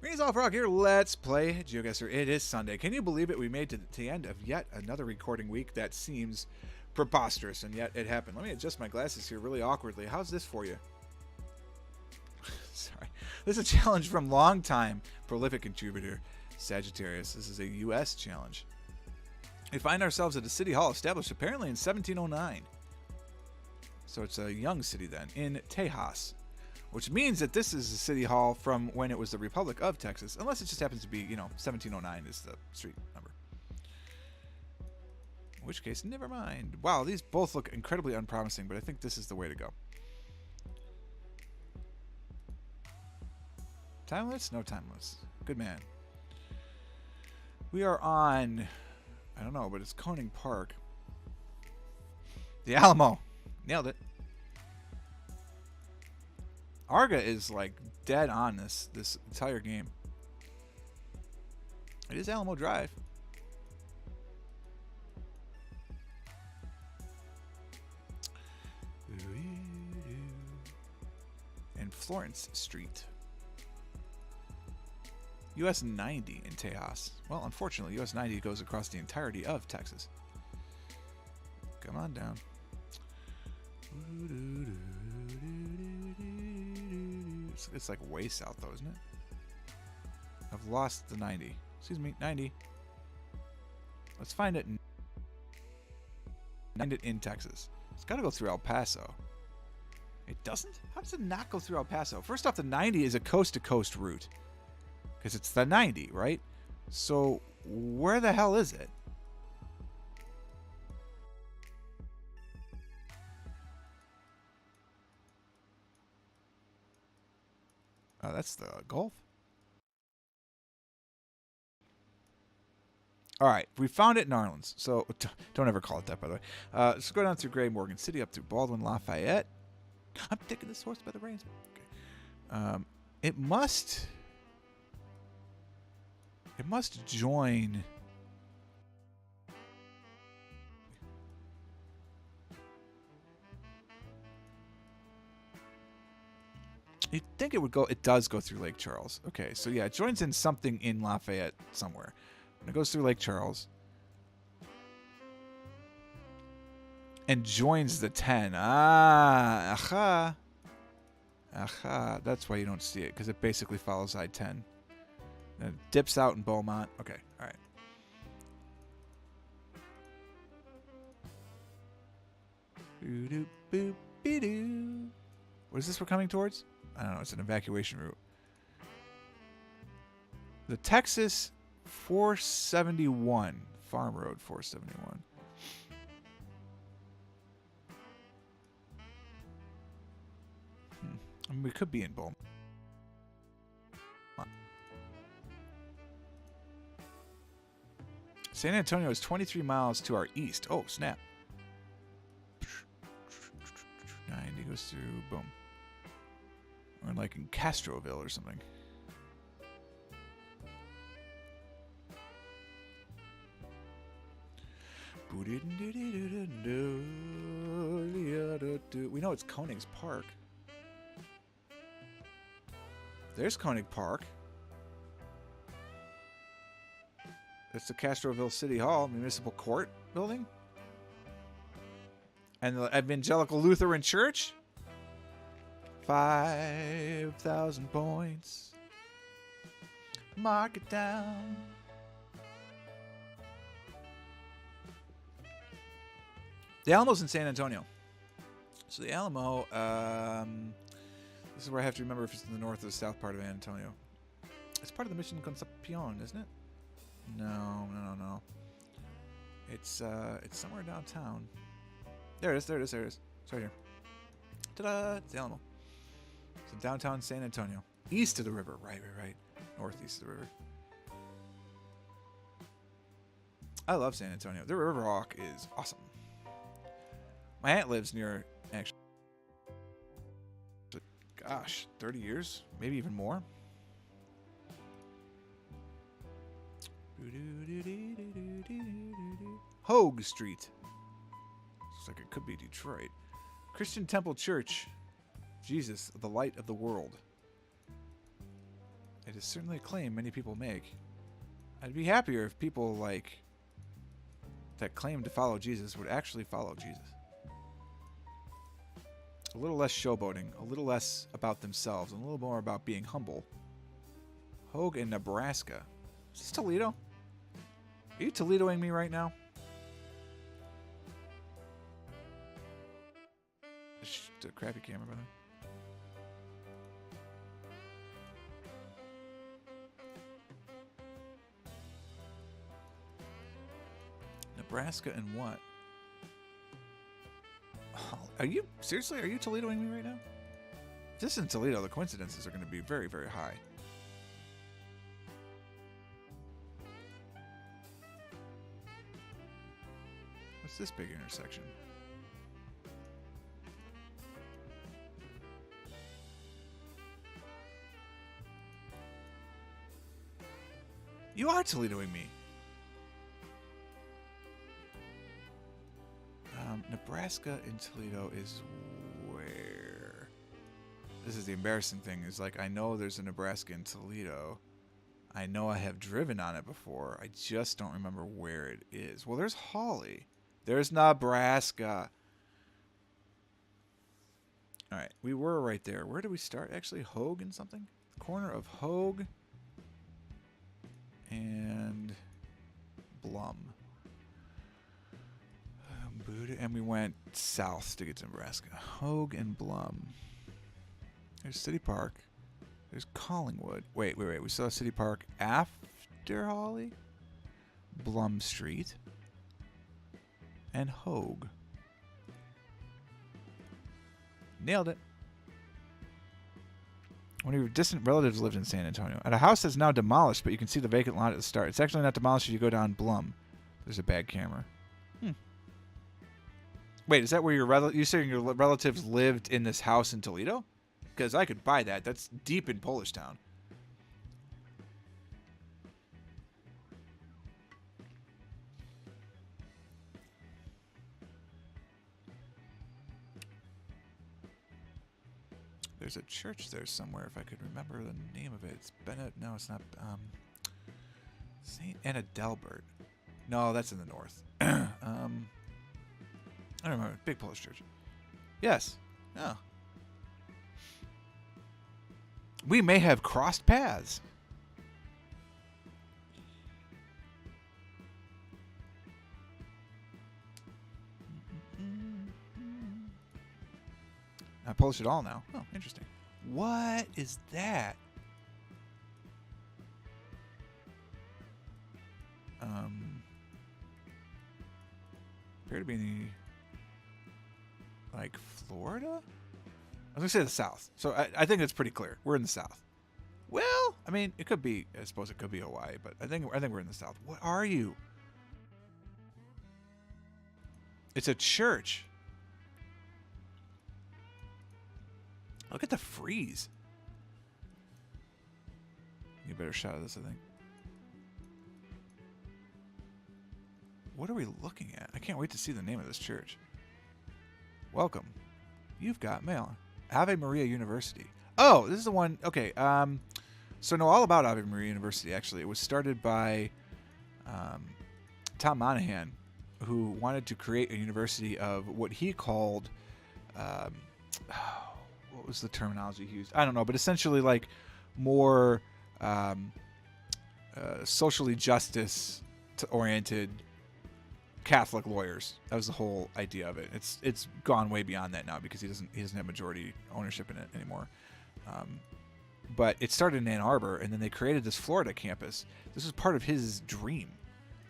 Greetings all, Frog here. Let's play GeoGuessr. It is Sunday. Can you believe it? We made it to the end of yet another recording week. That seems preposterous, and yet it happened. Let me adjust my glasses here really awkwardly. How's this for you? Sorry. This is a challenge from longtime prolific contributor Sagittarius. This is a U.S. challenge. We find ourselves at a city hall established apparently in 1709. So it's a young city then, in Tejas. Which means that this is a city hall from when it was the Republic of Texas. Unless it just happens to be, 1709 is the street number. In which case, never mind. Wow, these both look incredibly unpromising, but I think this is the way to go. Timeless? No timeless. Good man. We are on, I don't know, but it's Koning Park. The Alamo. Nailed it. Arga is like dead on this entire game. It is Alamo Drive. And Florence Street. US 90 in Tejas. Well, unfortunately, US 90 goes across the entirety of Texas. Come on down. It's like way south though, isn't it? I've lost the 90. Excuse me, 90. Let's find it in Texas. It's got to go through El Paso. It doesn't? How does it not go through El Paso? First off, the 90 is a coast-to-coast route. Because it's the 90, right? So where the hell is it? That's the Gulf. All right, we found it in Arlen's. So don't ever call it that, by the way. Let's go down through Gray Morgan City up through Baldwin Lafayette. I'm taking this horse by the reins. Okay. It must join. You'd think it would go. It does go through Lake Charles. Okay, so yeah, it joins in something in Lafayette somewhere. And it goes through Lake Charles. And joins the 10. Ah, aha. Aha. That's why you don't see it, because it basically follows I-10. Then it dips out in Beaumont. Okay, all right. What is this we're coming towards? I don't know. It's an evacuation route. The Texas 471. Farm Road 471. I mean, we could be in Beaumont. San Antonio is 23 miles to our east. Oh, snap. 90 goes through. Boom. Or like in Castroville or something. We know it's Koning's Park. There's Koning Park. That's the Castroville City Hall, Municipal Court building. And the Evangelical Lutheran Church. 5,000 points. Mark it down. The Alamo's in San Antonio. So the Alamo, this is where I have to remember if it's in the north or the south part of San Antonio. It's part of the Mission Concepcion, isn't it? No. It's somewhere downtown. There it is. It's right here. Ta-da! It's the Alamo. So downtown San Antonio. East of the river. Right. Northeast of the river. I love San Antonio. The river walk is awesome. My aunt lives near, actually, gosh, 30 years? Maybe even more. Hogue Street. Looks like it could be Detroit. Christian Temple Church. Jesus, the light of the world. It is certainly a claim many people make. I'd be happier if people like that claim to follow Jesus would actually follow Jesus. A little less showboating, a little less about themselves, and a little more about being humble. Hogue in Nebraska. Is this Toledo? Are you Toledoing me right now? It's a crappy camera, brother. Nebraska and what? Are you seriously? Are you Toledoing me right now? If this is in Toledo, the coincidences are going to be very, very high. What's this big intersection? You are Toledoing me. Nebraska and Toledo is where? This is the embarrassing thing. Is like I know there's a Nebraska in Toledo. I know I have driven on it before. I just don't remember where it is. Well, there's Hawley. There's Nebraska. All right, we were right there. Where did we start? Actually, Hogue and something? Corner of Hogue and Blum. And we went south to get to Nebraska. Hogue and Blum. There's City Park. There's Collingwood. Wait. We saw City Park after Hawley? Blum Street. And Hogue. Nailed it. One of your distant relatives lived in San Antonio. At a house that's now demolished, but you can see the vacant lot at the start. It's actually not demolished if you go down Blum. There's a bad camera. Wait, is that where you saying your relatives lived in this house in Toledo? Because I could buy that. That's deep in Polish Town. There's a church there somewhere, if I could remember the name of it. It's Bennett. No, it's not. St. Anna-Delbert. No, that's in the north. I don't remember. Big Polish church. Yes. Oh. We may have crossed paths. Not Polish at all now. Oh, interesting. What is that? Appear to be in the like Florida? I was gonna say the South. So I think it's pretty clear. We're in the South. Well, I mean, it could be. I suppose it could be Hawaii, but I think we're in the South. What are you? It's a church. Look at the frieze. Get a better shot of this, I think. What are we looking at? I can't wait to see the name of this church. Welcome. You've got mail. Ave Maria University. Oh, this is the one. Okay. So I know all about Ave Maria University, actually. It was started by Tom Monahan, who wanted to create a university of what he called... what was the terminology he used? I don't know, but essentially like more socially justice-oriented Catholic lawyers. That was the whole idea of it. It's gone way beyond that now because he doesn't have majority ownership in it anymore. But it started in Ann Arbor, and then they created this Florida campus. This was part of his dream,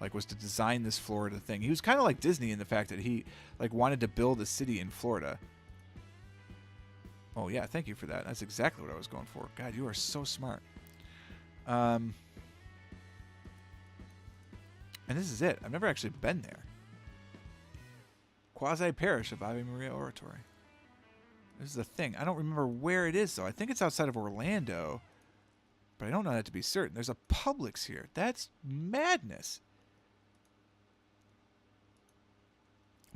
like, was to design this Florida thing. He was kind of like Disney in the fact that he like wanted to build a city in Florida. Oh yeah, thank you for that. That's exactly what I was going for. God, you are so smart. And this is it. I've never actually been there. Quasi-parish of Ave Maria Oratory. This is the thing. I don't remember where it is, though. I think it's outside of Orlando, but I don't know that to be certain. There's a Publix here. That's madness.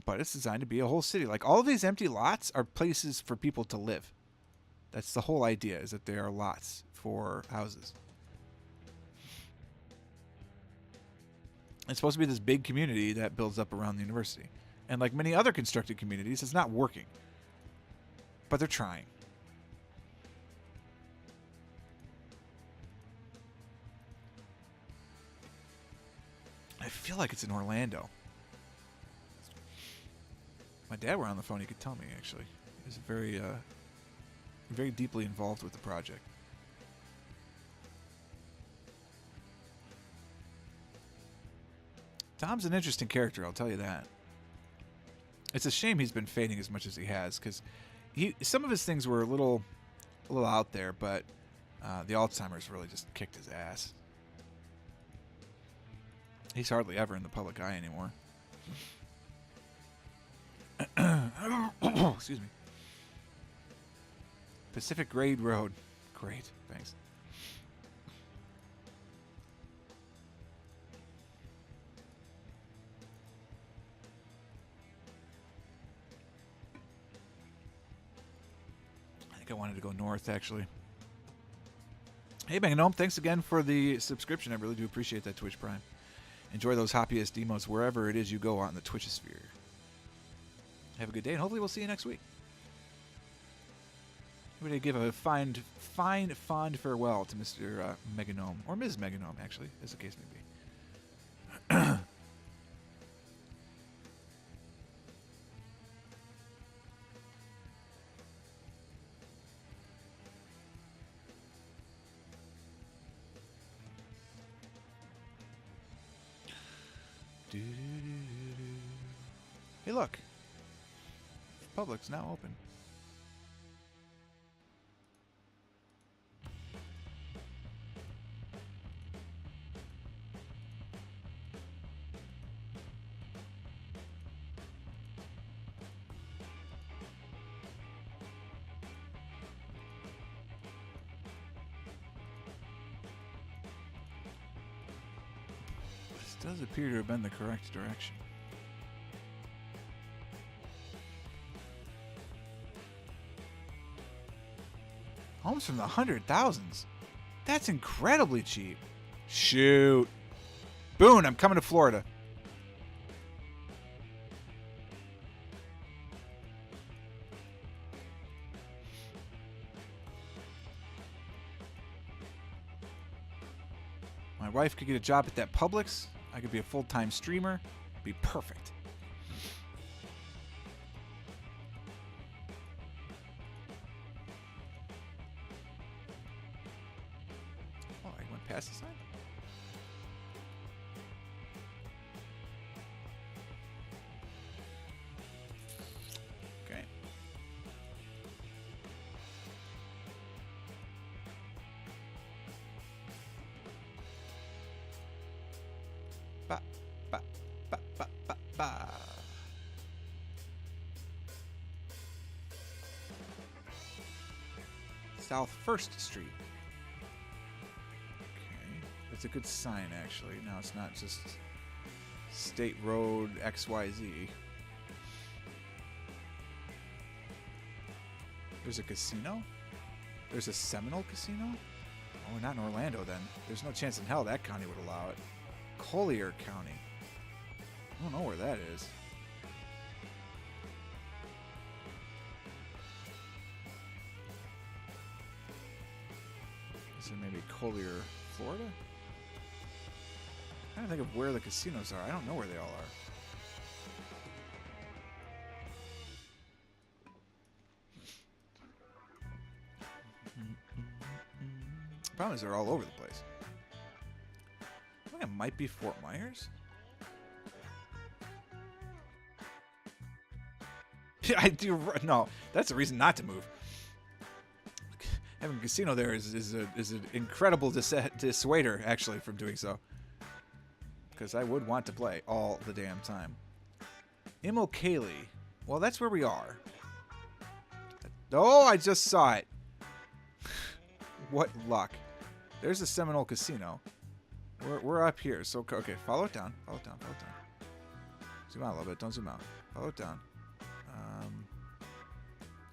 But it's designed to be a whole city. Like, all of these empty lots are places for people to live. That's the whole idea, is that they are lots for houses. It's supposed to be this big community that builds up around the university. And like many other constructed communities, it's not working. But they're trying. I feel like it's in Orlando. My dad were on the phone. He could tell me, actually. He's very, very deeply involved with the project. Tom's an interesting character, I'll tell you that. It's a shame he's been fading as much as he has, because some of his things were a little out there, but the Alzheimer's really just kicked his ass. He's hardly ever in the public eye anymore. Excuse me. Pacific Grade Road. Great, thanks. I think I wanted to go north, actually. Hey, Bang Gnome, thanks again for the subscription. I really do appreciate that, Twitch Prime. Enjoy those hoppiest demos wherever it is you go out in the Twitchosphere. Have a good day, and hopefully we'll see you next week. Everybody give a fond farewell to Mr. Meganome, or Ms. Meganome, actually, as the case may be. Hey, look. Public's now open. This does appear to have been the correct direction. Homes from the 100,000s. That's incredibly cheap. Shoot. Boone, I'm coming to Florida. My wife could get a job at that Publix. I could be a full-time streamer. It'd be perfect. Past the sign? Okay. Ba, ba, ba, ba, ba, ba. South 1st Street. It's a good sign, actually. Now it's not just State Road XYZ. There's a casino? There's a Seminole casino? Oh, we're not in Orlando then. There's no chance in hell that county would allow it. Collier County. I don't know where that is. Is it maybe Collier, Florida? I'm trying to think of where the casinos are. I don't know where they all are. The problem is they're all over the place. I think it might be Fort Myers. I do. No, that's a reason not to move. Having a casino there is an incredible dissuader, actually, from doing so. Because I would want to play all the damn time. Immokalee. Well, that's where we are. Oh, I just saw it. What luck. There's a Seminole Casino. We're up here. So, okay, follow it down. Follow it down. Follow it down. Zoom out a little bit. Don't zoom out. Follow it down.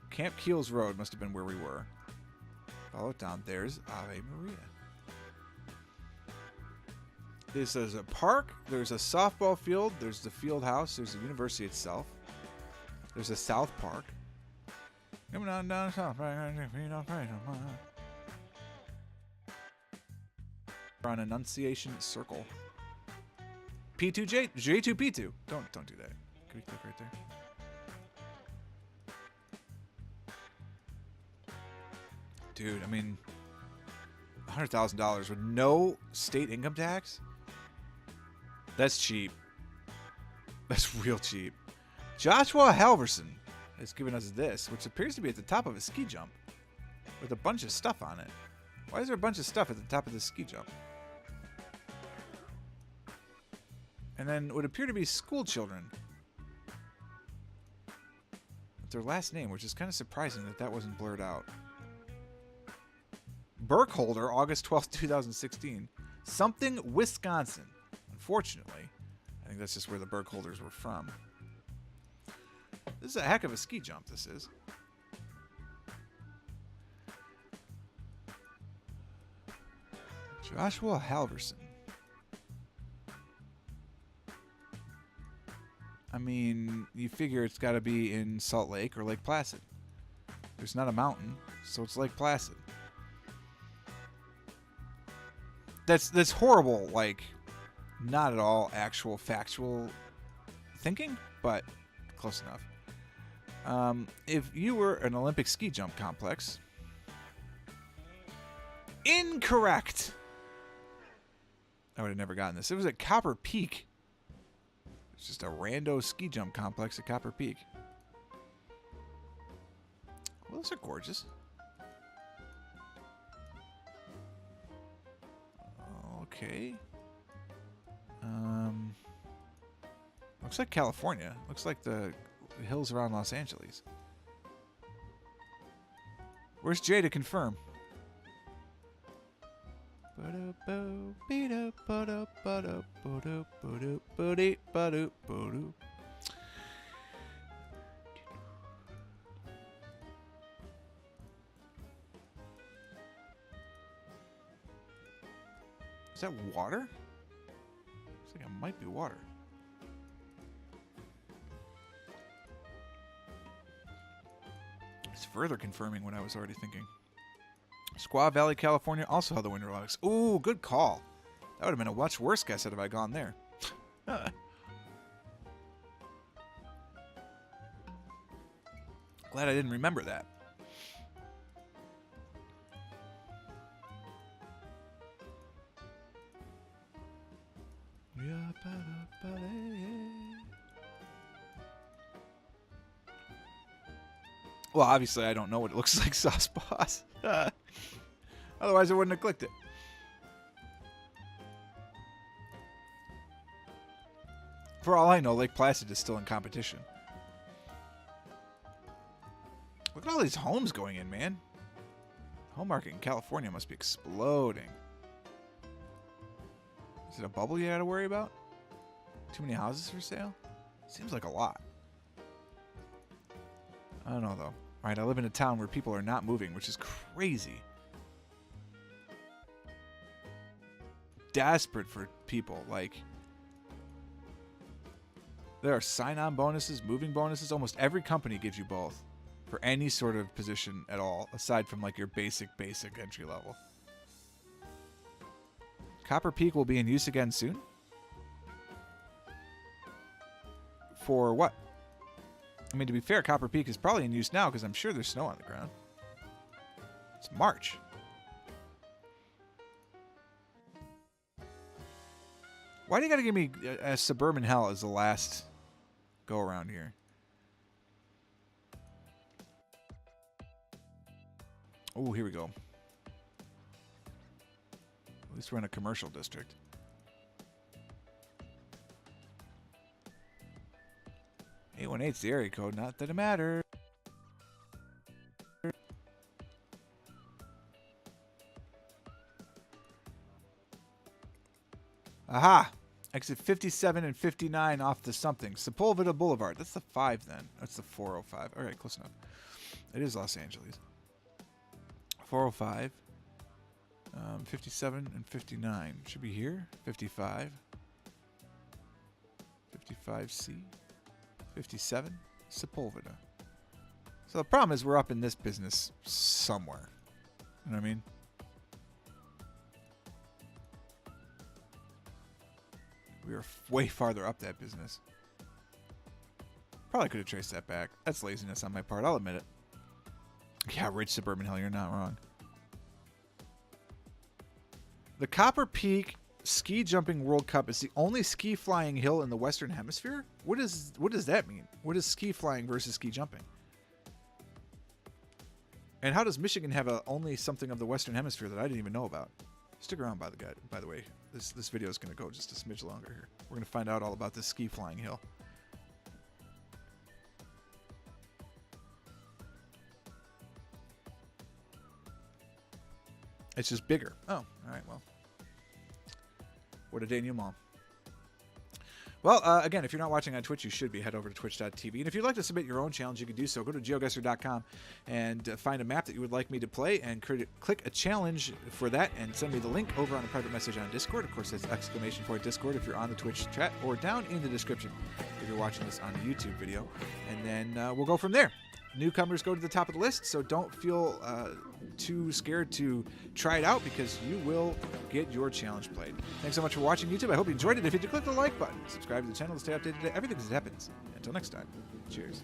Camp Keels Road must have been where we were. Follow it down. There's Ave Maria. This is a park. There's a softball field. There's the field house. There's the university itself. There's a South Park. Coming on down South Park. We're on Annunciation Circle. P2J, J2P2. Don't do that. Can we click right there? Dude, I mean, $100,000 with no state income tax? That's cheap. That's real cheap. Joshua Halverson has given us this, which appears to be at the top of a ski jump with a bunch of stuff on it. Why is there a bunch of stuff at the top of the ski jump? And then would appear to be school children with their last name, which is kind of surprising that that wasn't blurred out. Burkholder, August 12th, 2016. Something, Wisconsin. Unfortunately, I think that's just where the Burkholders were from. This is a heck of a ski jump, this is. Joshua Halverson. I mean, you figure it's got to be in Salt Lake or Lake Placid. There's not a mountain, so it's Lake Placid. That's horrible, like, not at all actual factual thinking, but close enough. If you were an Olympic ski jump complex, incorrect. I would have never gotten this. It was at Copper Peak. It's just a rando ski jump complex at Copper Peak. Well, those are gorgeous. Okay. Looks like California. Looks like the hills around Los Angeles. Where's Jay to confirm? Is that water? Looks like it might be water. It's further confirming what I was already thinking. Squaw Valley, California also held the Winter Olympics. Ooh, good call. That would have been a much worse guess had I gone there. Glad I didn't remember that. Well, obviously I don't know what it looks like, Sauce Boss. Otherwise I wouldn't have clicked it. For all I know, Lake Placid is still in competition. Look at all these homes going in, man. Home market in California must be exploding. Is it a bubble you gotta worry about? Too many houses for sale? Seems like a lot. I don't know, though. Alright, I live in a town where people are not moving, which is crazy. Desperate for people. Like, there are sign-on bonuses, moving bonuses. Almost every company gives you both for any sort of position at all, aside from like your basic entry level. Copper Peak will be in use again soon? For what? I mean, to be fair, Copper Peak is probably in use now because I'm sure there's snow on the ground. It's March. Why do you gotta give me a suburban hell as the last go around here? Oh, here we go. At least we're in a commercial district. .818's the area code, not that it matters. Aha! Exit 57 and 59 off the something. Sepulveda Boulevard. That's the 5 then. That's the 405. Alright, close enough. It is Los Angeles. 405. 57 and 59 should be here. 55. 55C. 57. Sepulveda. So the problem is we're up in this business somewhere. You know what I mean? We were way farther up that business. Probably could have traced that back. That's laziness on my part. I'll admit it. Yeah, rich suburban hill. You're not wrong. The Copper Peak Ski Jumping World Cup is the only ski flying hill in the Western Hemisphere? What does that mean? What is ski flying versus ski jumping? And how does Michigan have only something of the Western Hemisphere that I didn't even know about? Stick around, by the way. This video is going to go just a smidge longer here. We're going to find out all about this ski flying hill. It's just bigger. Oh, all right, well. What a day, new mom. Well, again, if you're not watching on Twitch, you should be. Head over to twitch.tv. And if you'd like to submit your own challenge, you can do so. Go to geoguessr.com and find a map that you would like me to play and click a challenge for that and send me the link over on a private message on Discord. Of course, that's !point Discord if you're on the Twitch chat, or down in the description if you're watching this on the YouTube video. And then we'll go from there. Newcomers go to the top of the list, so don't feel too scared to try it out, because you will get your challenge played. Thanks so much for watching, YouTube. I hope you enjoyed it. If you did, click the like button. Subscribe to the channel to stay updated to everything that happens. Until next time, cheers.